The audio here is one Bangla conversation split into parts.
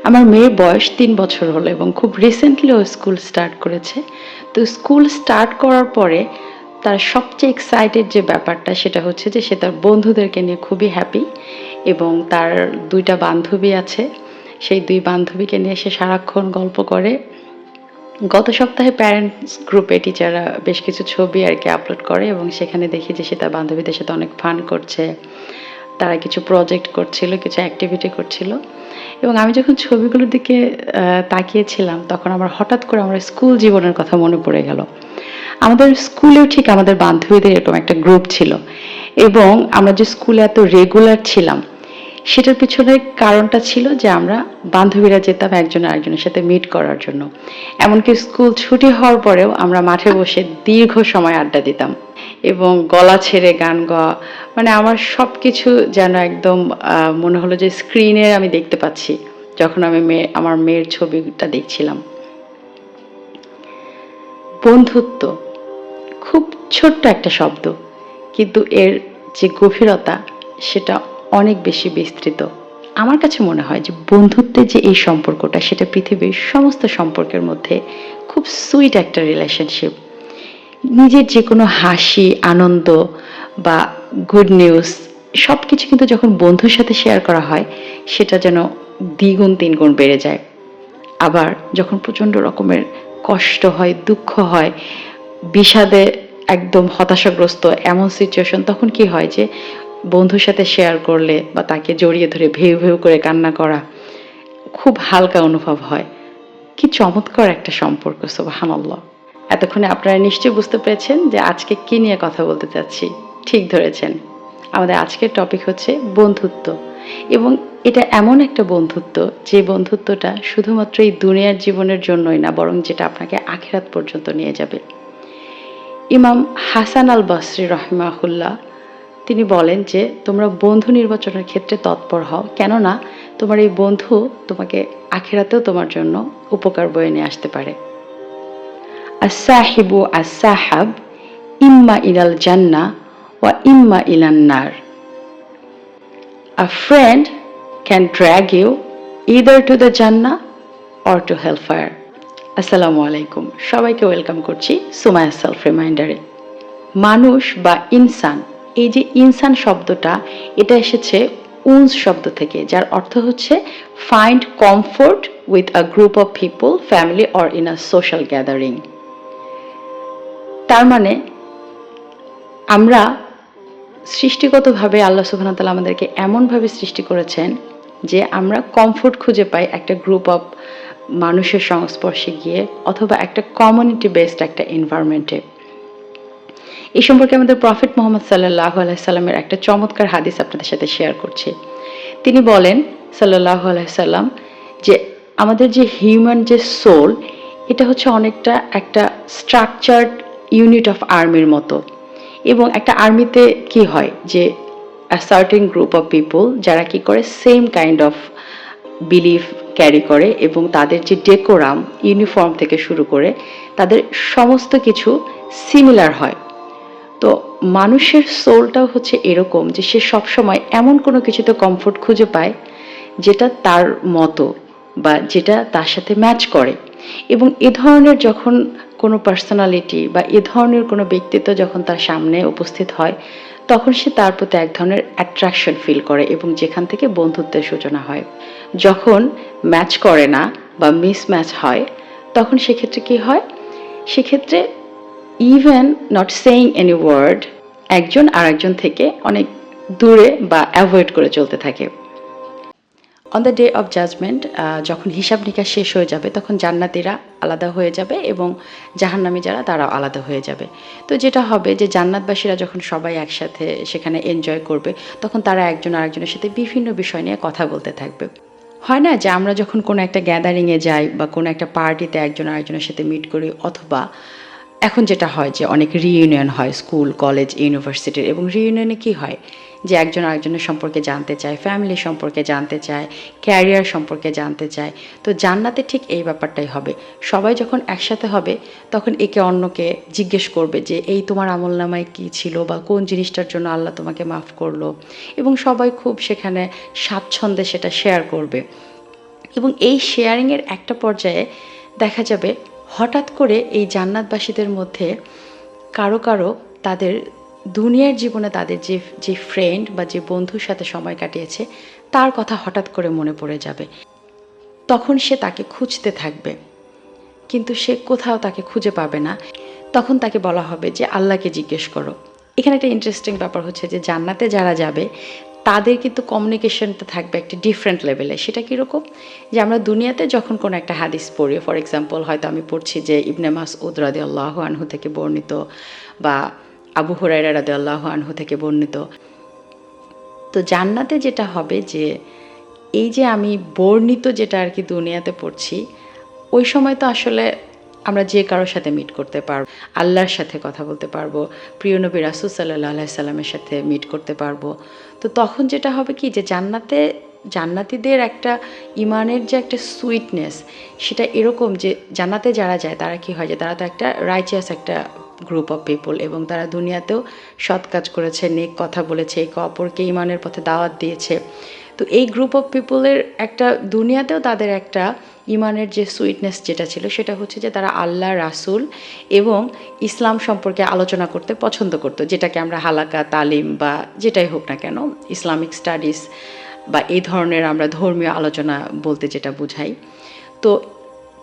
আমার মেয়ের বয়স ৩ বছর হলো এবং খুব রিসেন্টলি ও স্কুল স্টার্ট করেছে। তো স্কুল স্টার্ট করার পরে তার সবচেয়ে এক্সাইটেড যে ব্যাপারটা সেটা হচ্ছে যে সে তার বন্ধুদেরকে নিয়ে খুবই হ্যাপি এবং তার ২ টা বান্ধবী আছে। সেই ২ বান্ধবীকে নিয়ে সে সারাক্ষণ গল্প করে। গত সপ্তাহে প্যারেন্টস গ্রুপে টিচাররা বেশ কিছু ছবি আরকি আপলোড করে এবং সেখানে দেখি যে সে তার বান্ধবীদের সাথে অনেক ফান করছে। তারা কিছু প্রজেক্ট করছিল, কিছু অ্যাক্টিভিটি করছিল এবং আমি যখন ছবিগুলোর দিকে তাকিয়েছিলাম তখন আমার হঠাৎ করে আমার স্কুল জীবনের কথা মনে পড়ে গেল। আমাদের স্কুলেও ঠিক আমাদের বান্ধবীদের এরকম একটা গ্রুপ ছিল এবং আমরা যে স্কুলে এত রেগুলার ছিলাম সেটার পিছনে কারণটা ছিল যে আমরা বান্ধবীরা যেতাম একজন আরেকজনের সাথে মিট করার জন্য। এমনকি স্কুল ছুটি হওয়ার পরেও আমরা মাঠে বসে দীর্ঘ সময় আড্ডা দিতাম এবং গলা ছেড়ে গান গাওয়া, মানে আমার সবকিছু যেন একদম মনে হলো যে স্ক্রিনে আমি দেখতে পাচ্ছি যখন আমি আমার মেয়ের ছবিটা দেখছিলাম। বন্ধুত্ব খুব ছোট্ট একটা শব্দ, কিন্তু এর যে গভীরতা সেটা অনেক বেশি বিস্তৃত। আমার কাছে মনে হয় যে বন্ধুত্বের যে এই সম্পর্কটা সেটা পৃথিবীর সমস্ত সম্পর্কের মধ্যে খুব সুইট একটা রিলেশনশিপ। নিজের যে কোনো হাসি, আনন্দ বা গুড নিউজ সবকিছু কিন্তু যখন বন্ধুর সাথে শেয়ার করা হয় সেটা যেন দ্বিগুণ তিনগুণ বেড়ে যায়। আবার যখন প্রচণ্ড রকমের কষ্ট হয়, দুঃখ হয়, বিষাদে একদম হতাশাগ্রস্ত এমন সিচুয়েশন, তখন কি হয় যে বন্ধুর সাথে শেয়ার করলে বা তাকে জড়িয়ে ধরে ভেউ ভেউ করে কান্না করা খুব হালকা অনুভব হয়। কি চমৎকার একটা সম্পর্ক, সুবহানাল্লাহ। এতক্ষণে আপনারা নিশ্চয়ই বুঝতে পেরেছেন যে আজকে কি নিয়ে কথা বলতে চাচ্ছি। ঠিক ধরেছেন। আমাদের আজকের টপিক হচ্ছে বন্ধুত্ব এবং এটা এমন একটা বন্ধুত্ব যে বন্ধুত্বটা শুধুমাত্র এই দুনিয়ার জীবনের জন্যই না, বরং যেটা আপনাকে আখিরাত পর্যন্ত নিয়ে যাবে। ইমাম হাসান আল বসরি রহিমাহুল্লাহ তিনি বলেন যে তোমরা বন্ধু নির্বাচনের ক্ষেত্রে তৎপর হও, কেননা তোমার এই বন্ধু তোমাকে আখিরাতেও তোমার জন্য উপকার বয়ে নিয়ে আসতে পারে। আস-সাহিবু আস-সাহাব ইম্মা ইলাল জান্নাহ ওয়া ইম্মা ইলান নার। A friend can drag you either to the Jannah or to hellfire. আসসালামু আলাইকুম, সবাইকে ওয়েলকাম করছি সুমাইয়া সেলফ রিমাইন্ডারে। মানুষ বা ইনসান, এই যে ইনসান শব্দটা এটা এসেছে উনস শব্দ থেকে, যার অর্থ হচ্ছে find comfort with a group of people, family or in a social gathering. তার মানে আমরা সৃষ্টিগতভাবে আল্লাহ সুবহানাহু ওয়া তাআলা আমাদেরকে এমনভাবে সৃষ্টি করেছেন যে আমরা কমফোর্ট খুঁজে পাই একটা গ্রুপ অফ মানুষের সংস্পর্শে গিয়ে অথবা একটা কমিউনিটি বেসড একটা এনভায়রনমেন্টে। এই সম্পর্কে আমাদের প্রফেট মুহাম্মদ সাল্লাল্লাহু আলাইহি সাল্লামের একটা চমৎকার হাদিস আপনাদের সাথে শেয়ার করছি। তিনি বলেন সাল্লাল্লাহু আলাইহি সাল্লাম যে আমাদের যে হিউম্যান যে সোল, এটা হচ্ছে অনেকটা একটা স্ট্রাকচার্ড ইউনিট অফ আর্মির মতো এবং একটা আর্মিতে কি হয় যে সার্টেন গ্রুপ অফ পিপল যারা কি করে same kind of belief carry করে এবং তাদের যে ডেকোরাম, ইউনিফর্ম থেকে শুরু করে তাদের সমস্ত কিছু সিমিলার হয়। তো মানুষের সোলটাও হচ্ছে এরকম যে সে সবসময় এমন কোনো কিছুতে কমফোর্ট খুঁজে পায় যেটা তার মতো বা যেটা তার সাথে ম্যাচ করে এবং এ ধরনের যখন কোনো পার্সোনালিটি বা এ ধরনের কোনো ব্যক্তিত্ব যখন তার সামনে উপস্থিত হয় তখন সে তার প্রতি এক ধরনের অ্যাট্রাকশন ফিল করে এবং যেখান থেকে বন্ধুত্বের সূচনা হয়। যখন ম্যাচ করে না বা মিসম্যাচ হয় তখন সেক্ষেত্রে কি হয়, সেক্ষেত্রে even not saying any word একজন আরেকজন থেকে অনেক দূরে বা অ্যাভয়েড করে চলতে থাকে। On the day of judgement যখন হিসাব নিকাশ শেষ হয়ে যাবে তখন জান্নাতীরা আলাদা হয়ে যাবে এবং জাহান্নামী যারা তারাও আলাদা হয়ে যাবে। তো যেটা হবে যে জান্নাতবাসীরা যখন সবাই একসাথে সেখানে এনজয় করবে তখন তারা একজন আরেকজনের সাথে বিভিন্ন বিষয় নিয়ে কথা বলতে থাকবে। হয় না যে আমরা যখন কোনো একটা গ্যাদারিংয়ে যাই বা কোনো একটা পার্টিতে একজন আরেকজনের সাথে মিট করি, অথবা এখন যেটা হয় যে অনেক রিইউনিয়ন হয় স্কুল, কলেজ, ইউনিভার্সিটির, এবং রিইউনিয়নে কি হয় যে একজন আরেকজনের সম্পর্কে জানতে চায়, ফ্যামিলি সম্পর্কে জানতে চায়, ক্যারিয়ার সম্পর্কে জানতে চায়। তো জান্নাতে ঠিক এই ব্যাপারটাই হবে। সবাই যখন একসাথে হবে তখন একে অন্যকে জিজ্ঞেস করবে যে এই তোমার আমলনামায় কী ছিল বা কোন জিনিসটার জন্য আল্লাহ তোমাকে মাফ করলো, এবং সবাই খুব সেখানে স্বাচ্ছন্দ্যে সেটা শেয়ার করবে। এবং এই শেয়ারিংয়ের একটা পর্যায়ে দেখা যাবে হঠাৎ করে এই জান্নাতবাসীদের মধ্যে কারো কারো তাদের দুনিয়ার জীবনে তাদের যে যে ফ্রেন্ড বা যে বন্ধুর সাথে সময় কাটিয়েছে তার কথা হঠাৎ করে মনে পড়ে যাবে। তখন সে তাকে খুঁজতে থাকবে, কিন্তু সে কোথাও তাকে খুঁজে পাবে না। তখন তাকে বলা হবে যে আল্লাহকে জিজ্ঞেস করো। এখানে একটা ইন্টারেস্টিং ব্যাপার হচ্ছে যে জান্নাতে যারা যাবে তাদের কিন্তু কমিউনিকেশনটা থাকবে একটা ডিফারেন্ট লেভেলে। সেটা কীরকম, যে আমরা দুনিয়াতে যখন কোনো একটা হাদিস পড়ি, ফর এক্সাম্পল হয়তো আমি পড়ছি যে ইবনে মাসউদ রাদিয়াল্লাহু আনহু থেকে বর্ণিত বা আবু হুরায়রা রাদিয়াল্লাহু আনহু থেকে বর্ণিত। তো জান্নাতে যেটা হবে যে এই যে আমি বর্ণিত যেটা আর কি দুনিয়াতে পড়ছি, ওই সময় তো আসলে আমরা যে কারোর সাথে মিট করতে পারবো, আল্লাহর সাথে কথা বলতে পারবো, প্রিয় নবী রাসূল সাল্লাল্লাহু আলাইহি সাল্লামের সাথে মিট করতে পারবো। তো তখন যেটা হবে কি যে জান্নাতে জান্নাতীদের একটা ইমানের যে একটা সুইটনেস, সেটা এরকম যে জান্নাতে যারা যায় তারা কি হয় যে তারা তো একটা রাইচিয়াস একটা গ্রুপ অফ পিপল, এবং তারা দুনিয়াতেও সৎ কাজ করেছে, নেক কথা বলেছে, একে অপরকে ইমানের পথে দাওয়াত দিয়েছে। তো এই গ্রুপ অফ পিপলের একটা দুনিয়াতেও তাদের একটা ইমানের যে সুইটনেস যেটা ছিল সেটা হচ্ছে যে তারা আল্লাহ, রাসূল এবং ইসলাম সম্পর্কে আলোচনা করতে পছন্দ করতো, যেটাকে আমরা হালাকা, তালিম বা যেটাই হোক না কেন, ইসলামিক স্টাডিজ বা এই ধরনের আমরা ধর্মীয় আলোচনা বলতে যেটা বুঝাই। তো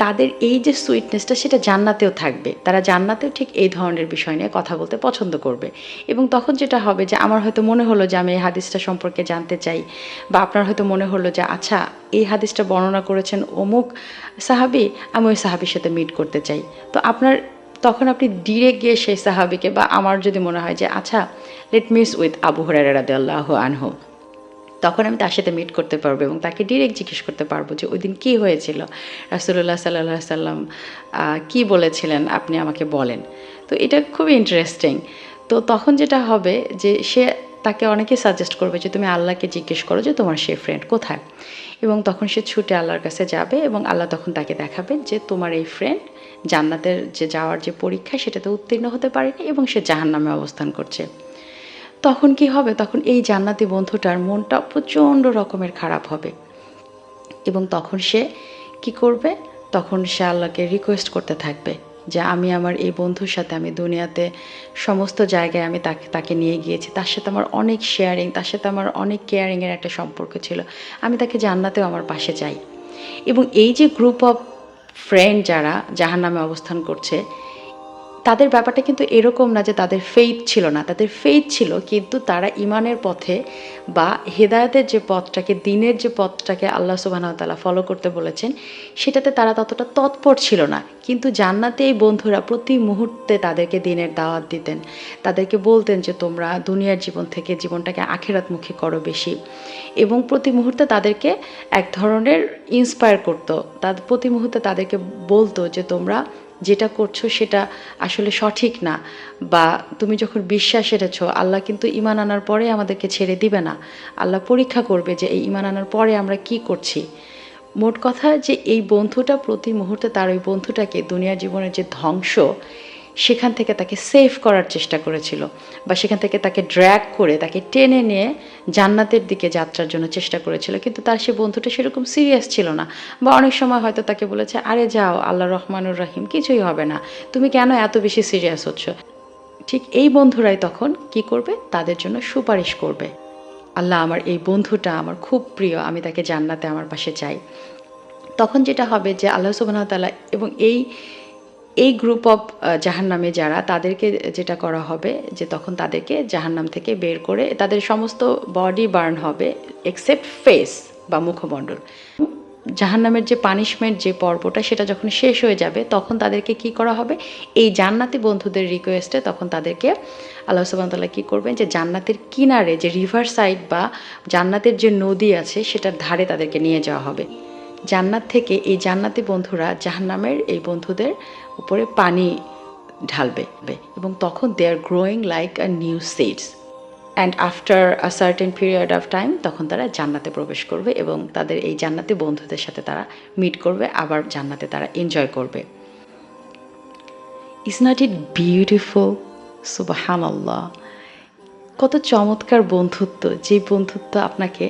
তাদের এই যে সুইটনেসটা সেটা জান্নাতেও থাকবে। তারা জান্নাতেও ঠিক এই ধরনের বিষয় নিয়ে কথা বলতে পছন্দ করবে। এবং তখন যেটা হবে যে আমার হয়তো মনে হলো যে আমি এই হাদিসটা সম্পর্কে জানতে চাই, বা আপনার হয়তো মনে হলো যে আচ্ছা এই হাদিসটা বর্ণনা করেছেন অমুক সাহাবী, আমি ওই সাহাবীর সাথে মিট করতে চাই। তো তখন আপনি ডিরেক্ট গিয়ে সেই সাহাবীকে, বা আমার যদি মনে হয় যে আচ্ছা let meet with Abu Hurairah রাদিয়াল্লাহু আনহু, তখন আমি তার সাথে মিট করতে পারবো এবং তাকে ডিরেক্ট জিজ্ঞেস করতে পারবো যে ওই দিন কী হয়েছিল, রাসূলুল্লাহ সাল্লাল্লাহু আলাইহি সাল্লাম কী বলেছিলেন আপনি আমাকে বলেন। তো এটা খুবই ইন্টারেস্টিং। তো তখন যেটা হবে যে তাকে অনেকে সাজেস্ট করবে যে তুমি আল্লাহকে জিজ্ঞেস করো যে তোমার সেই ফ্রেন্ড কোথায়, এবং তখন সে ছুটে আল্লাহর কাছে যাবে এবং আল্লাহ তখন তাকে দেখাবেন যে তোমার এই ফ্রেন্ড জান্নাতের যে যাওয়ার যে পরীক্ষা সেটাতে উত্তীর্ণ হতে পারেনি এবং সে জাহান্নামে অবস্থান করছে। তখন কি হবে, তখন এই জান্নাতি বন্ধুটার মনটা প্রচণ্ড রকমের খারাপ হবে এবং তখন সে কি করবে, তখন সে আল্লাহকে রিকোয়েস্ট করতে থাকবে যে আমি আমার এই বন্ধুর সাথে আমি দুনিয়াতে সমস্ত জায়গায় আমি তাকে নিয়ে গিয়েছি, তার সাথে আমার অনেক শেয়ারিং, তার সাথে আমার অনেক কেয়ারিংয়ের একটা সম্পর্ক ছিল, আমি তাকে জান্নাতেও আমার পাশে চাই। এবং এই যে গ্রুপ অফ ফ্রেন্ড যারা জাহান্নামে অবস্থান করছে, তাদের ব্যাপারটা কিন্তু এরকম না যে তাদের ফেইথ ছিল না, তাদের ফেইথ ছিল, কিন্তু তারা ইমানের পথে বা হেদায়েতের যে পথটাকে, দিনের যে পথটাকে আল্লাহ সুবহানাহু ওয়া তাআলা ফলো করতে বলেছেন সেটাতে তারা ততটা তৎপর ছিল না। কিন্তু জান্নাতে এই বন্ধুরা প্রতি মুহূর্তে তাদেরকে দিনের দাওয়াত দিতেন, তাদেরকে বলতেন যে তোমরা দুনিয়ার জীবন থেকে জীবনটাকে আখিরাতমুখী করো বেশি, এবং প্রতি মুহূর্তে তাদেরকে এক ধরনের ইন্সপায়ার করতো, তাদের প্রতি মুহূর্তে তাদেরকে বলতো যে তোমরা যেটা করছো সেটা আসলে সঠিক না, বা তুমি যখন বিশ্বাস এনেছো আল্লাহ কিন্তু ঈমান আনার পরে আমাদেরকে ছেড়ে দিবে না, আল্লাহ পরীক্ষা করবে যে এই ঈমান আনার পরে আমরা কি করছি। মোট কথা যে এই বন্ধুটা প্রতি মুহূর্তে তার ওই বন্ধুটাকে দুনিয়ার জীবনের যে ধ্বংস সেখান থেকে তাকে সেভ করার চেষ্টা করেছিল, বা সেখান থেকে তাকে ড্র্যাগ করে তাকে টেনে নিয়ে জান্নাতের দিকে যাত্রার জন্য চেষ্টা করেছিল। কিন্তু তার সে বন্ধুটা সেরকম সিরিয়াস ছিল না, বা অনেক সময় হয়তো তাকে বলেছে আরে যাও, আল্লাহ রহমানুর রহিম, কিছুই হবে না, তুমি কেন এত বেশি সিরিয়াস হচ্ছ। ঠিক এই বন্ধুরাই তখন কি করবে, তাদের জন্য সুপারিশ করবে, আল্লাহ আমার এই বন্ধুটা আমার খুব প্রিয়, আমি তাকে জান্নাতে আমার পাশে চাই। তখন যেটা হবে যে আল্লাহ সুবহানাহু ওয়া তাআলা এবং এই গ্রুপ অফ জাহান্নামে যারা, তাদেরকে যেটা করা হবে যে তখন তাদেরকে জাহান্নাম থেকে বের করে তাদের সমস্ত বডি বার্ন হবে এক্সেপ্ট ফেস বা মুখমণ্ডল। জাহান্নামের যে পানিশমেন্ট যে পর্বটা সেটা যখন শেষ হয়ে যাবে তখন তাদেরকে কি করা হবে, এই জান্নাতি বন্ধুদের রিকোয়েস্টে তখন তাদেরকে আল্লাহ সুবহানাহু ওয়া তাআলা কী করবেন যে জান্নাতের কিনারে যে রিভার সাইড বা জান্নাতের যে নদী আছে সেটার ধারে তাদেরকে নিয়ে যাওয়া হবে। জান্নাত থেকে এই জান্নাতি বন্ধুরা জাহান্নামের এই বন্ধুদের উপরে পানি ঢালবে, এবং তখন they are growing like a new seeds, and after a certain period of time তখন তারা জান্নাতে প্রবেশ করবে এবং তাদের এই জান্নাতি বন্ধুদের সাথে তারা মিট করবে, আবার জান্নাতে তারা এনজয় করবে। Is not it beautiful? সুবহানাল্লাহ, কত চমৎকার বন্ধুত্ব, যে বন্ধুত্ব আপনাকে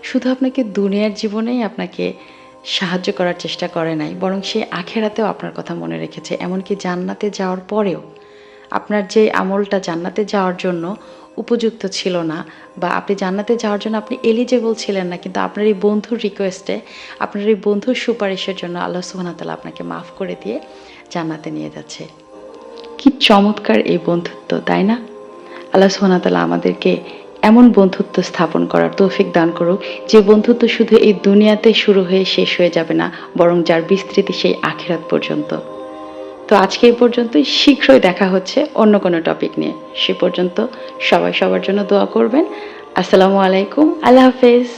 শুধু আপনাকে দুনিয়ার জীবনেই আপনাকে সাহায্য করার চেষ্টা করে নাই, বরং সে আখেরাতেও আপনার কথা মনে রেখেছে। এমনকি জান্নাতে যাওয়ার পরেও আপনার যে আমলটা জান্নাতে যাওয়ার জন্য উপযুক্ত ছিল না, বা আপনি জান্নাতে যাওয়ার জন্য আপনি এলিজেবল ছিলেন না, কিন্তু আপনার এই বন্ধুর রিকোয়েস্টে, আপনার এই বন্ধুর সুপারিশের জন্য আল্লাহ সুবহানাহু ওয়া তাআলা আপনাকে মাফ করে দিয়ে জান্নাতে নিয়ে যাচ্ছে। কি চমৎকার এই বন্ধুত্ব, তাই না? আল্লাহ সুবহানাহু ওয়া তাআলা আমাদেরকে এমন বন্ধুত্ব স্থাপন করার তৌফিক দান করুক, যে বন্ধুত্ব শুধু এই দুনিয়াতে শুরু হয়ে শেষ হয়ে যাবে না, বরং যার বিস্তৃতি সেই আখিরাত পর্যন্ত। তো আজকে এই পর্যন্তই, শীঘ্রই দেখা হচ্ছে অন্য কোনো টপিক নিয়ে। সে পর্যন্ত সবাই সবার জন্য দোয়া করবেন। আসসালামু আলাইকুম, আল্লাহ হাফেজ।